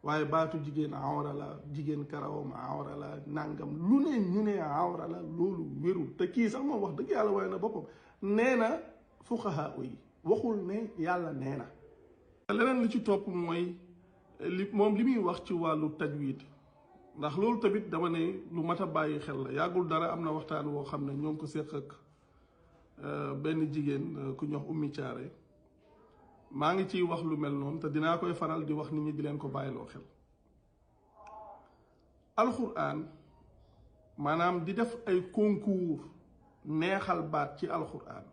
waaye baatu jigéen awra la jigéen karawam awra la nangam lu ne ñu ne awra la loolu wérul te kii sax moom wax dëgg yàlla waaye na boppam nee na fuqaha yi waxul ne yàlla nee na. leneen li ci topp mooy li moom li muy wax ci wàllu tajwid ndax loolu tamit dama ne lu mat a bàyyi xel la yàggul dara am na waxtaan woo xam ne ñoo ngi ko seq ak benn jigéen ku ñuy wax Ummi Caare maa ngi ciy wax lu mel noonu te dinaa koy faral di wax nit ñi di leen ko bàyyiloo xel. alxuraan maanaam di def ay concours neexal baat ci alxuraan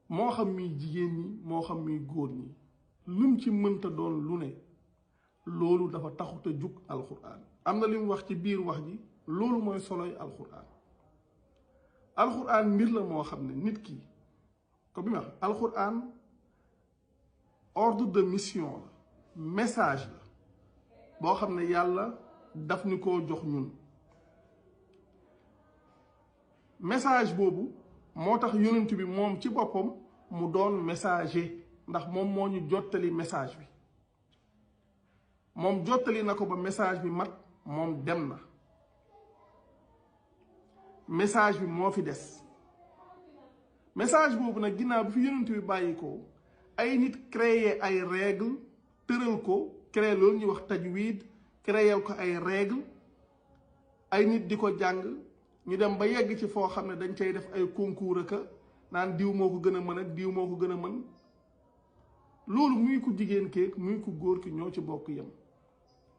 moo xam muy jigéen ñi moo xam muy góor ñi lum ci mënta doon lu ne loolu dafa taxut a jug alxuraan am na li mu wax ci biir wax ji loolu mooy soloy alxuraan. alxuraan mbir la moo xam ne nit ki ko bi ma wax alxuraan ordre de mission la message la boo xam ne yàlla daf ñu koo jox ñun message boobu moo tax yonent bi moom ci boppam mu doon messager ndax moom moo ñu jottali message bi moom jottali na ko ba message bi mat moom dem na message bi moo fi des message boobu nag ginnaaw bi fi yonent bi bàyyi ko ay nit créer ay règle tëral ko créer loolu ñuy wax tajwid créer ko ay règle ay nit di ko jàng ñu dem ba yegg ci foo xam ne dañ cay def ay concours ak naan diw moo ko gën a mën ak diw moo ko gën a mën loolu muy ku jigéen keek muy ku góor ki ñoo ci bokk yem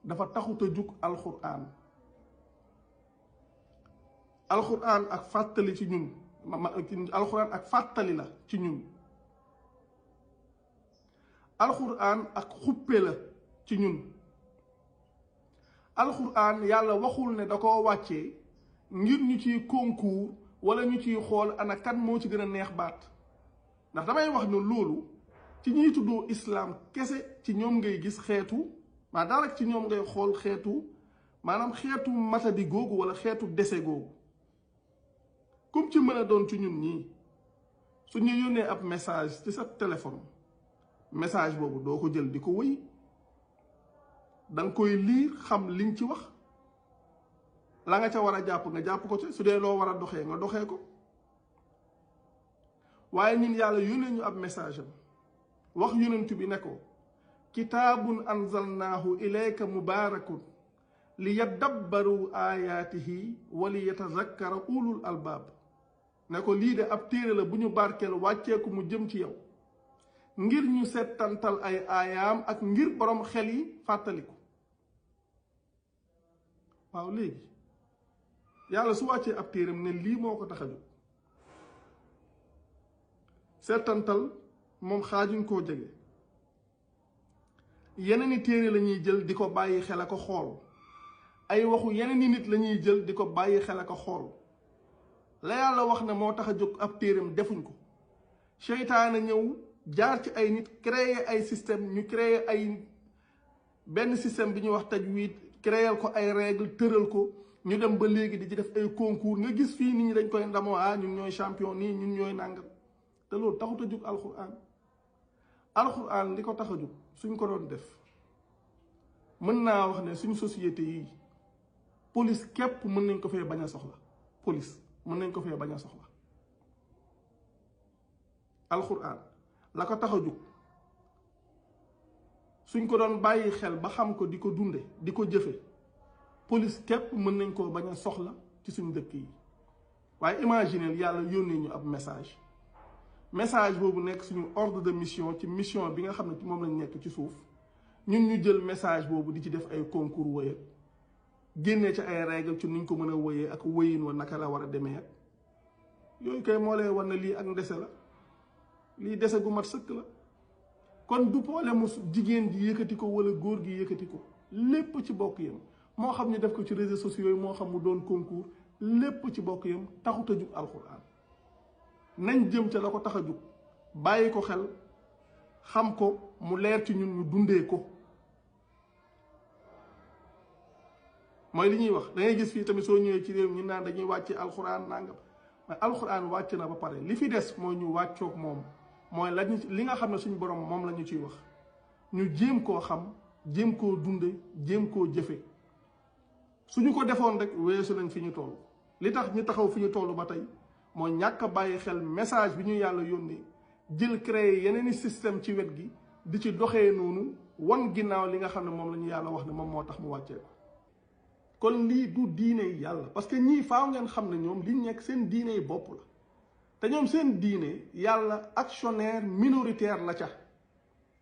dafa taxut a jug alxuraan alxuraan ak fàttali ci ñun alxuraan ak fàttali la ci ñun alxuraan ak xuppe la ci ñun alxuraan yàlla waxul ne da koo wàccee ngir ñu ciy concours wala ñu ciy xool ana kan moo ci gën a neex baat ndax damay wax ne loolu ci ñiy tuddoo islam kese ci ñoom ngay gis xeetu maa daanaka ci ñoom ngay xool xeetu maanaam xeetu matadi googu wala xeetu dese googu comme ci mën a doon ci ñun ñii su ñu yónnee ab message ci sa téléphone message boobu doo ko jël di ko wëy danga koy liir xam liñ ci wax la nga ca war a jàpp nga jàpp ko ci su dee loo war a doxee nga doxee ko waaye ñun yàlla yónnee ñu ab message am wax yonent bi ne ko kitaabun anzalnaahu ilayka mubaarakun li yaddabbaru ayaatihi wa li yatazakkara ulul albaab ne ko lii de ab téere la bu ñu barkeel wàcceeku mu jëm ci yow ngir ñu settantal ay aayaam ak ngir borom xel yi fàttaliku waaw léegi yàlla su wàccee ab téeram ne lii moo ko tax a jóg settantal moom xaajuñ koo jege yeneen i téere la ñuy jël di ko bàyyi xel ak xool ay waxu yeneen i nit la ñuy jël di ko bàyyi xel ak xool la yàlla wax ne moo tax a jóg ab téeram defuñ ko seytaane ñëw jaar ci ay nit créer ay système ñu créer ay benn système bi ñuy wax tajwid créer ko ay règle tëral ko ñu dem ba léegi di ci def ay concours nga gis fii nit ñi dañ koy ndamoo ñun ñooy champion nii ñun ñooy nàngam te loolu taxut a jóg alxuraan alxuraan li ko tax a jóg suñ ko doon def mën naa wax ne suñ société yi police képp mën nañ ko fee bañ a soxla police mën nañ ko fee bañ a soxla alxuraan la ko tax a jóg suñ ko doon bàyyi xel ba xam ko di ko dunde di ko jëfe police képp mën nañ koo bañ a soxla ci suñ dëkk yi waaye imaginez yàlla yónnee ñu ab message boobu nekk suñu ordre de mission ci mission bi nga xam ne ci moom lañ nekk ci suuf ñun ñu jël message boobu di ci def ay concours wëye génnee ci ay règle ci nuñ ko mën a wëyee ak wëyin wa naka la war a demee yooyu kay moo lay war na lii ak ndese la lii dese gu mat sëkk la kon du problème mu jigéen ji yëkkati ko wala góor gi yëkkati ko lépp ci bokk yam moo xam ñu def ko ci réseaux sociaux yi moo xam mu doon concours lépp ci bokk yam taxut a jug alxuraan nañ jëm ca la ko tax a jug bàyyi ko xel xam ko mu leer ci ñun ñu dundee ko mooy li ñuy wax da ngay gis fii tamit soo ñëwee ci réew ñu naan dañuy wàcce alxuraan nangam mais alxuraan wàcc na ba pare li fi des mooy ñu wàccoog moom mooy lañu li nga xam ne suñu borom moom la ñu ciy wax ñu jéem koo xam jéem koo dunde jéem koo jëfe suñu ko defoon rek weesu nañ fi ñu toll li tax ñu taxaw fi ñu toll ba tey mooy ñàkk a bàyyi xel message bi ñu yàlla yónnee jël créer yeneeni système ci wet gi di ci doxee noonu wan ginnaaw li nga xam ne moom la ñu yàlla wax ne moom moo tax mu wàccee ko kon lii du diine yàlla parce que ñii faaw ngeen xam ne ñoom liñ nekk seen diine yi bopp la te ñoom seen diine yàlla actionnaire minoritaire la ca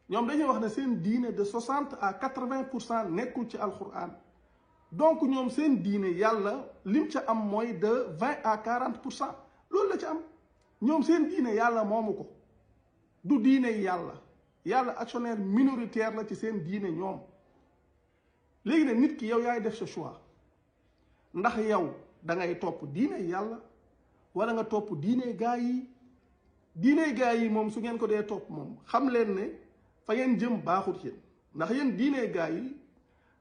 ñoom dañuy wax ne seen diine de 60 à 80% nekkul ci alquran donc ñoom seen diine yàlla lim ca am mooy de 20 à 40% loolu la ca am ñoom seen diine yàlla moomu ko du diine yàlla yàlla actionnaire minoritaire la ci seen diine ñoom léegi nag nit ki yow yaay def sa choix ndax yow da ngay topp diine yàlla wala nga topp diine gaa yi moom su ngeen ko dee topp moom xam leen ne fa ngeen jëm baaxut yéen ndax yéen diine gaa yi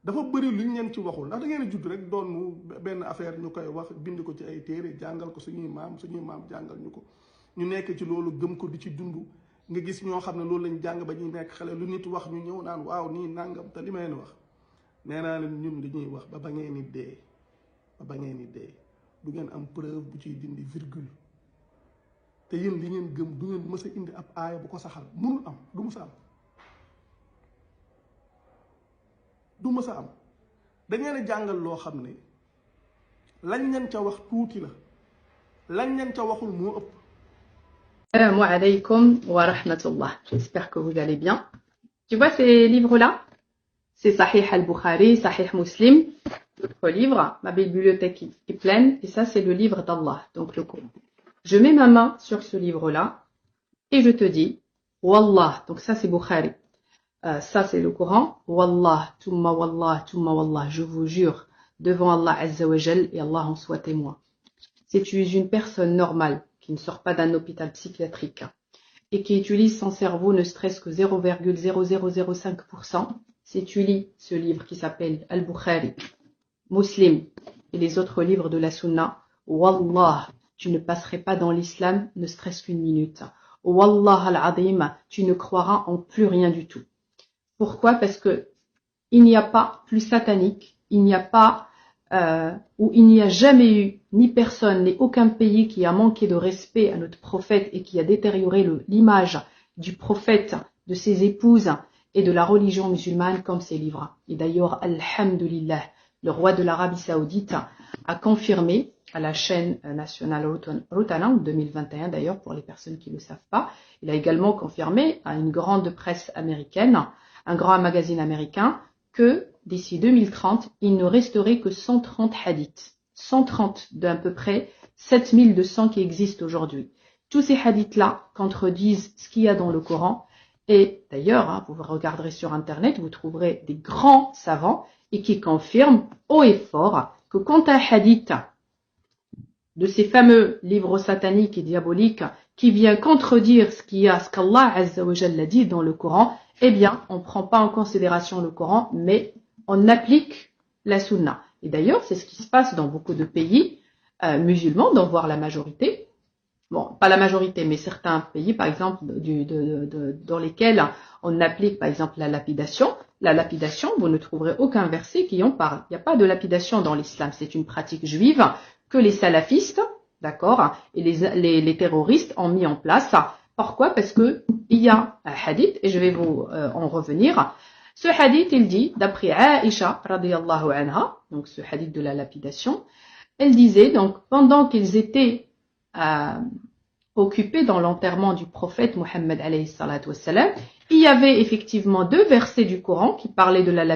dafa bëri luñ leen ci waxul ndax da ngeen a judd rek doon benn affaire ñu koy wax bind ko ci ay téere jàngal ko suñuy maam jàngal ñu ko ñu nekk ci loolu gëm ko di ci dund nga gis ñoo xam ne loolu lañ jàng ba ñuy nekk xale lu nit wax ñu ñëw naan waaw nii nangam te li ma leen wax nee naa leen ñun li ñuy wax ba ngeen ni dee ba ngeen ni dee du ngeen am preuve bu ciy dindi virgule te yéen li ngeen gëm du ngeen mës a indi ab aaya bu ko saxal mënul am du mës a am du mës a am da ngeen a jàngal loo xam ne lañ leen ca wax tuuti la lañ leen ca waxul moo ëpp. Assalamu alaikum wa rahmatullah. J'espère que vous allez bien. Tu vois ces livres-là? C'est Sahih al-Bukhari, Sahih Muslim, d'autres livres. Ma bibliothèque est pleine et ça c'est le livre d'Allah, donc le Coran. Je mets ma main sur ce livre-là et je te dis Wallah, donc ça c'est Bukhari. Ça c'est le Coran. Wallah, tumma wallah, je vous jure devant Allah Azza wa Jal et Allah en soit témoin. Si tu es une personne normale qui ne sort pas d'un hôpital psychiatrique et qui utilise son cerveau ne serait-ce que 0,0005%, si tu lis ce livre qui s'appelle Al-Bukhari, Muslim et les autres livres de la Sunna, Wallah, tu ne passerais pas dans l'islam ne serait-ce qu'une minute. Wallah al-Azim, tu ne croiras en plus rien du tout. Pourquoi? Parce que il n'y a pas plus satanique, il n'y a pas où il n'y a jamais eu ni personne, ni aucun pays qui a manqué de respect à notre prophète et qui a détérioré l'image du prophète, de ses épouses et de la religion musulmane comme ces livres. Et d'ailleurs, alhamdulillah, le roi de l'Arabie Saoudite a confirmé à la chaîne nationale Rotana, en 2021 d'ailleurs, pour les personnes qui ne le savent pas, il a également confirmé à une grande presse américaine, un grand magazine américain, que d'ici 2030, il ne resterait que 130 hadiths. 130 d'à peu près 7200 qui existent aujourd'hui. Tous ces hadiths-là contredisent ce qu'il y a dans le Coran. Et d'ailleurs, vous regarderez sur Internet, vous trouverez des grands savants et qui confirment haut et fort que quand un hadith de ces fameux livres sataniques et diaboliques qui vient contredire ce qu'Allah Azza wa Jalla dit dans le Coran, eh bien, on ne prend pas en considération le Coran, mais on applique la Sunna. Et d'ailleurs, c'est ce qui se passe dans beaucoup de pays musulmans, d'en voir la majorité. Bon, pas la majorité, mais certains pays, par exemple, dans lesquels on applique, par exemple, la lapidation. La lapidation, vous ne trouverez aucun verset qui en parle. Il n'y a pas de lapidation dans l'islam. C'est une pratique juive que les salafistes, d'accord, et les terroristes ont mis en place. Pourquoi? Parce que il y a un hadith, et je vais vous en revenir. Ce hadith, il dit, d'après Aïcha, radiyallahu anha, donc ce hadith de la lapidation, elle disait, donc, pendant qu'ils étaient occupés dans l'enterrement du prophète Mohammed alayhi salatu wassalam, il y avait effectivement 2 versets du Coran qui parlaient de la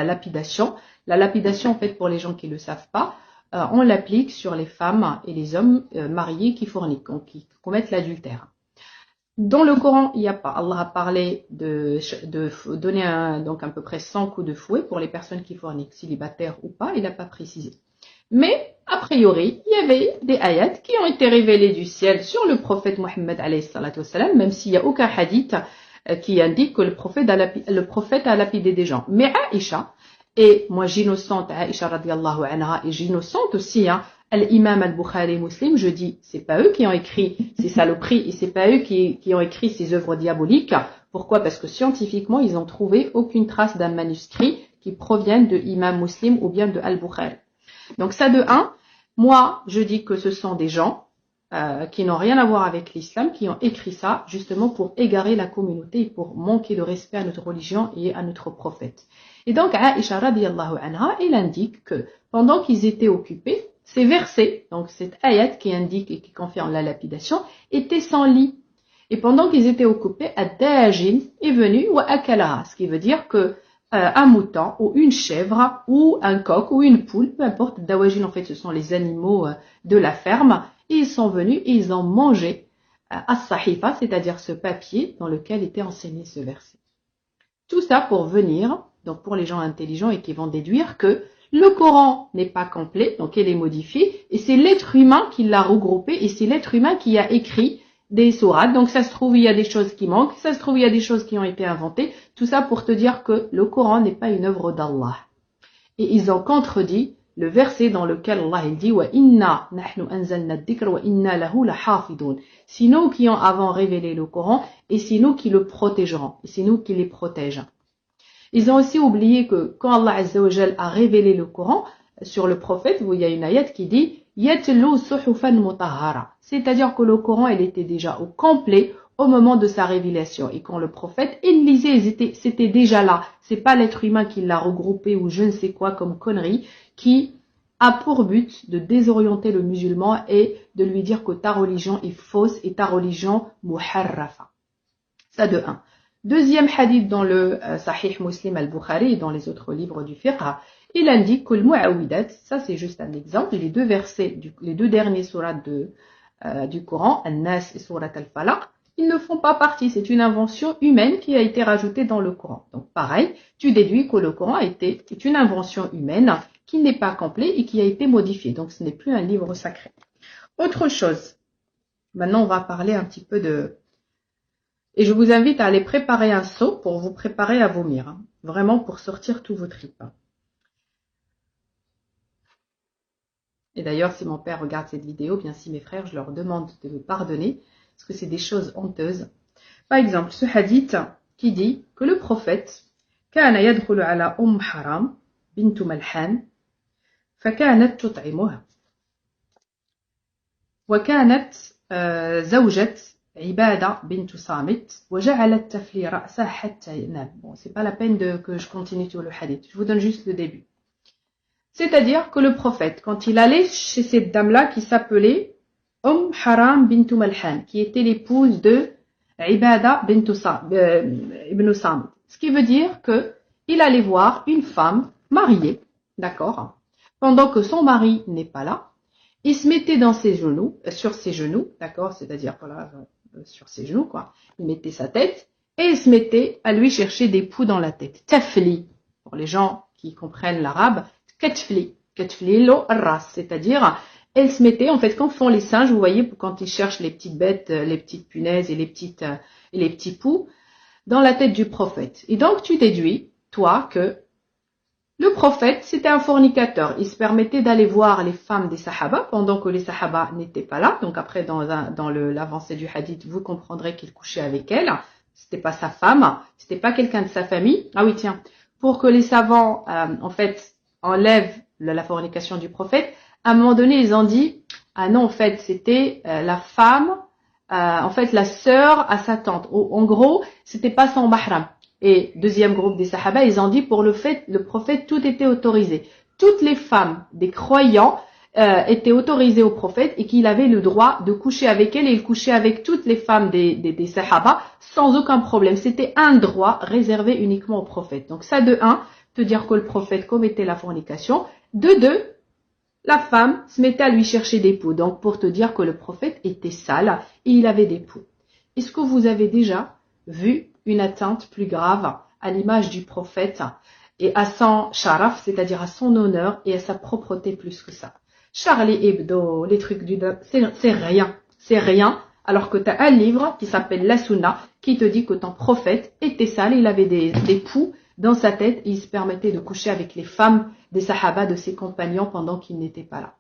lapidation. La lapidation, en fait, pour les gens qui ne le savent pas, on l'applique sur les femmes et les hommes mariés qui forniquent, qui commettent l'adultère. Dans le Coran, il n'y a pas. Allah a parlé de donner donc à peu près 100 coups de fouet pour les personnes qui forniquent, célibataires ou pas, il n'a pas précisé. Mais, a priori, il y avait des ayats qui ont été révélés du ciel sur le prophète Mohammed alayhi salatu wassalam, même s'il n'y a aucun hadith qui indique que le prophète a lapidé des gens. Mais Aïcha, et moi j'innocente Aïcha radiallahu anha, et j'innocente aussi, l'imam al-Bukhari Muslim, je dis, c'est pas eux qui ont écrit ces saloperies, et c'est pas eux qui ont écrit ces œuvres diaboliques Pourquoi? Parce que scientifiquement, ils n'ont trouvé aucune trace d'un manuscrit qui provienne de Imam Muslim ou bien de Al-Bukhari. Donc ça de un, moi je dis que ce sont des gens qui n'ont rien à voir avec l'islam, qui ont écrit ça justement pour égarer la communauté et pour manquer de respect à notre religion et à notre prophète. Et donc Aïcha radiyallahu anha, il indique que pendant qu'ils étaient occupés, ces versets, donc cette ayat qui indique et qui confirme la lapidation, étaient sans lit. Et pendant qu'ils étaient occupés, Ad-Dajin est venu wa akalaha, ce qui veut dire que un mouton ou une chèvre ou un coq ou une poule, peu importe, Dawajin en fait ce sont les animaux de la ferme, et ils sont venus et ils ont mangé as-sahifa, c'est-à-dire ce papier dans lequel était enseigné ce verset. Tout ça pour venir, donc pour les gens intelligents et qui vont déduire que le Coran n'est pas complet, donc il est modifié, et c'est l'être humain qui l'a regroupé, et c'est l'être humain qui a écrit des sourates. Donc ça se trouve, il y a des choses qui manquent, ça se trouve, il y a des choses qui ont été inventées. Tout ça pour te dire que le Coran n'est pas une œuvre d'Allah. Et ils ont contredit le verset dans lequel Allah il dit « Wa inna nahnu anzalna ad-dhikra wa inna lahu lahafidun » C'est nous qui avons avant révélé le Coran, et c'est nous qui le protégerons, et c'est nous qui les protégeons. Ils ont aussi oublié que quand Allah Azza wa Jal a révélé le Coran sur le prophète, il y a une ayat qui dit Yatlu suhufan mutahhara, c'est-à-dire que le Coran il était déjà au complet au moment de sa révélation, et quand le prophète il lisait, c'était déjà là. C'est pas l'être humain qui l'a regroupé ou je ne sais quoi comme connerie qui a pour but de désorienter le musulman et de lui dire que ta religion est fausse et ta religion muharrafa. Ça de un. Deuxième hadith dans le Sahih Muslim al-Bukhari et dans les autres livres du fiqh, il indique que le mu'awidat, ça c'est juste un exemple, les deux versets, les deux derniers sourates du Coran, An-Nas et Surat al-Falaq, ils ne font pas partie, c'est une invention humaine qui a été rajoutée dans le Coran. Donc pareil, tu déduis que le Coran est une invention humaine qui n'est pas complet et qui a été modifié, donc ce n'est plus un livre sacré. Autre chose, maintenant on va parler un petit peu de... Et je vous invite à aller préparer un seau pour vous préparer à vomir. Vraiment pour sortir tous vos tripes. Et d'ailleurs, si mon père regarde cette vidéo, bien si mes frères, je leur demande de me pardonner, parce que c'est des choses honteuses. Par exemple, ce hadith qui dit que le prophète كان يدخل على حرام بنت ملحان فكانت تطعمها وكانت زوجة عبادة بنت صامت وجعلت تفلي رأسه حتى ينام. Bon, c'est pas la peine que je continue tout le hadith. Je vous donne juste le début. C'est-à-dire que le prophète, quand il allait chez cette dame-là qui s'appelait Haram bint Malhan, qui était l'épouse de Ibada ibn Samit. Ce qui veut dire que il allait voir une femme mariée, d'accord, pendant que son mari n'est pas là, il se mettait sur ses genoux, d'accord, c'est-à-dire voilà, sur ses genoux, quoi. Il mettait sa tête et il se mettait à lui chercher des poux dans la tête. Tafli, pour les gens qui comprennent l'arabe, katfli lo ras, c'est-à-dire elle se mettait, en fait, comme font les singes, vous voyez, quand ils cherchent les petites bêtes, les petites punaises et les petits poux, dans la tête du prophète. Et donc, tu déduis, toi, que le prophète, c'était un fornicateur. Il se permettait d'aller voir les femmes des sahaba pendant que les sahaba n'étaient pas là. Donc après, dans l'avancée du hadith, vous comprendrez qu'il couchait avec elle. C'était pas sa femme, c'était pas quelqu'un de sa famille. Ah oui, tiens, pour que les savants, en fait, enlèvent la fornication du prophète, à un moment donné, ils ont dit, ah non, en fait, c'était la femme, en fait, la sœur à sa tante. En gros, c'était pas son mahram. Et deuxième groupe des sahaba, ils ont dit, pour le prophète, tout était autorisé. Toutes les femmes des croyants étaient autorisées au prophète et qu'il avait le droit de coucher avec elles et il couchait avec toutes les femmes des sahaba sans aucun problème. C'était un droit réservé uniquement au prophète. Donc ça, de un, te dire que le prophète commettait la fornication. De deux, la femme se mettait à lui chercher des poux. Donc pour te dire que le prophète était sale et il avait des poux. Est-ce que vous avez déjà vu une atteinte plus grave à l'image du prophète et à son sharaf, c'est-à-dire à son honneur et à sa propreté plus que ça? Charlie Hebdo, les trucs c'est rien, alors que tu as un livre qui s'appelle La Sunna qui te dit que ton prophète était sale, il avait des poux dans sa tête et il se permettait de coucher avec les femmes des sahaba, de ses compagnons pendant qu'il n'était pas là.